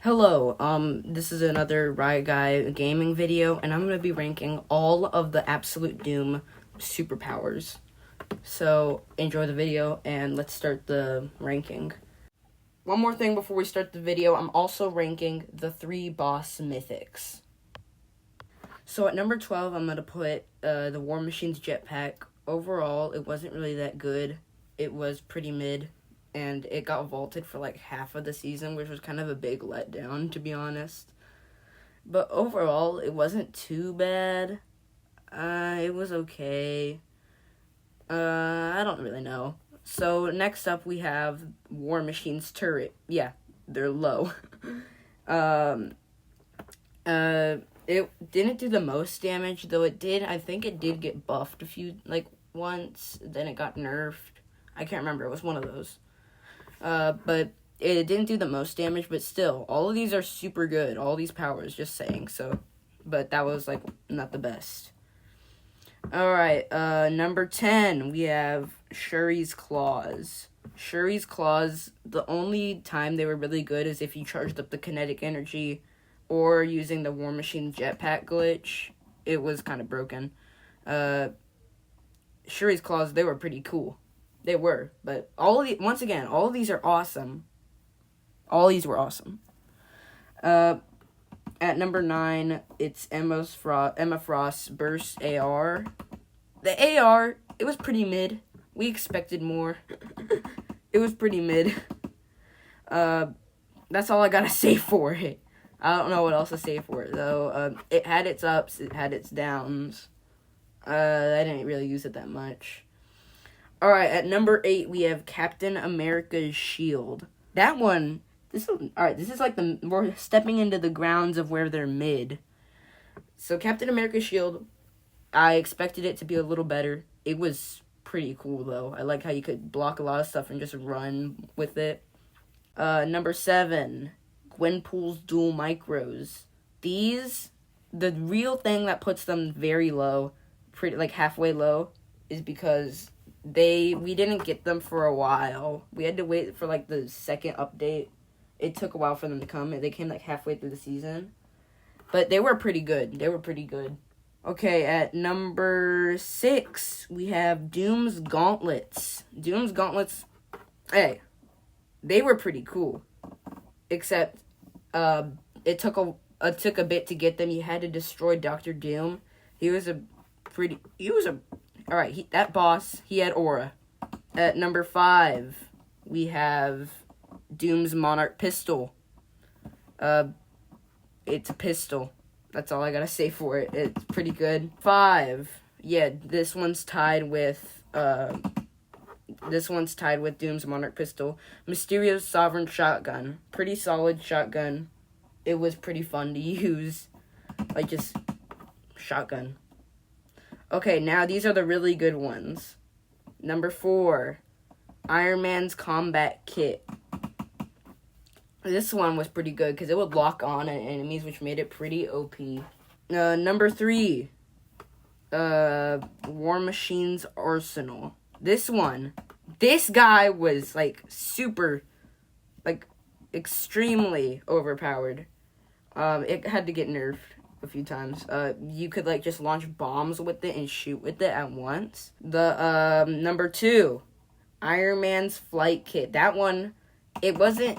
Hello, this is another Riot Guy gaming video, and I'm going to be ranking all of the Absolute Doom superpowers. So, enjoy the video, and let's start the ranking. One more thing before we start the video, I'm also ranking the 3 boss mythics. So, at number 12, I'm going to put the War Machine's jetpack. Overall, it wasn't really that good. It was pretty mid. And it got vaulted for like half of the season, which was kind of a big letdown, to be honest. But overall, it wasn't too bad. It was okay. I don't really know. So next up, we have War Machine's turret. Yeah, they're low. It didn't do the most damage, though it did. I think it did get buffed once. Then it got nerfed. I can't remember. It was one of those. But it didn't do the most damage, but still, all of these are super good. All these powers, just saying, so, but that was, not the best. Alright, number 10, we have Shuri's Claws. Shuri's Claws, the only time they were really good is if you charged up the kinetic energy, or using the War Machine jetpack glitch. It was kind of broken. Shuri's Claws, they were pretty cool. They were, but all of these are awesome. All these were awesome. At number 9, it's Emma Frost's Burst AR. The AR, it was pretty mid. We expected more. It was pretty mid. That's all I gotta say for it. I don't know what else to say for it, though. It had its ups, it had its downs. I didn't really use it that much. Alright, at number 8, we have Captain America's Shield. That one, this is like we're stepping into the grounds of where they're mid. So Captain America's Shield, I expected it to be a little better. It was pretty cool, though. I like how you could block a lot of stuff and just run with it. Number 7, Gwenpool's Dual Micros. These, the real thing that puts them very low, halfway low, is because we didn't get them for a while. We had to wait for the second update. It took a while for them to come. They came halfway through the season. But they were pretty good. Okay, at number 6, we have Doom's Gauntlets. Doom's Gauntlets, hey, they were pretty cool. Except, it took a bit to get them. You had to destroy Dr. Doom. Alright, that boss, he had aura. At number 5, we have Doom's Monarch Pistol. It's a pistol. That's all I gotta say for it. It's pretty good. 5, yeah, this one's tied with Doom's Monarch Pistol. Mysterio's Sovereign Shotgun. Pretty solid shotgun. It was pretty fun to use. Just shotgun. Okay, now these are the really good ones. Number 4, Iron Man's Combat Kit. This one was pretty good because it would lock on at enemies, which made it pretty OP. Number 3, War Machine's Arsenal. This guy was, super, extremely overpowered. It had to get nerfed a few times. You could just launch bombs with it and shoot with it at once. The number 2, Iron Man's Flight Kit. That one, it wasn't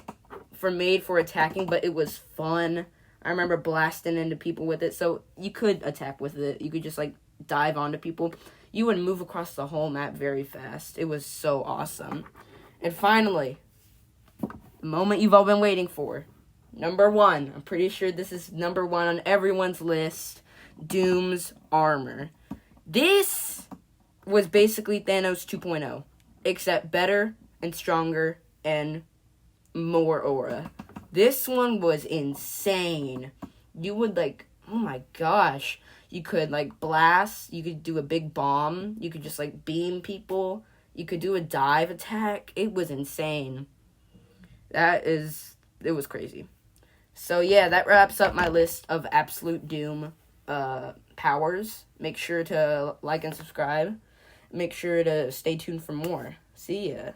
made for attacking, but it was fun. I remember blasting into people with it, so you could attack with it. You could just dive onto people. You would move across the whole map very fast. It was so awesome. And finally, the moment you've all been waiting for. Number 1, I'm pretty sure this is number 1 on everyone's list, Doom's Armor. This was basically Thanos 2.0, except better and stronger and more aura. This one was insane. You would oh my gosh, you could blast, you could do a big bomb, you could just beam people, you could do a dive attack. It was insane. It was crazy. So yeah, that wraps up my list of Absolute Doom powers. Make sure to like and subscribe. Make sure to stay tuned for more. See ya.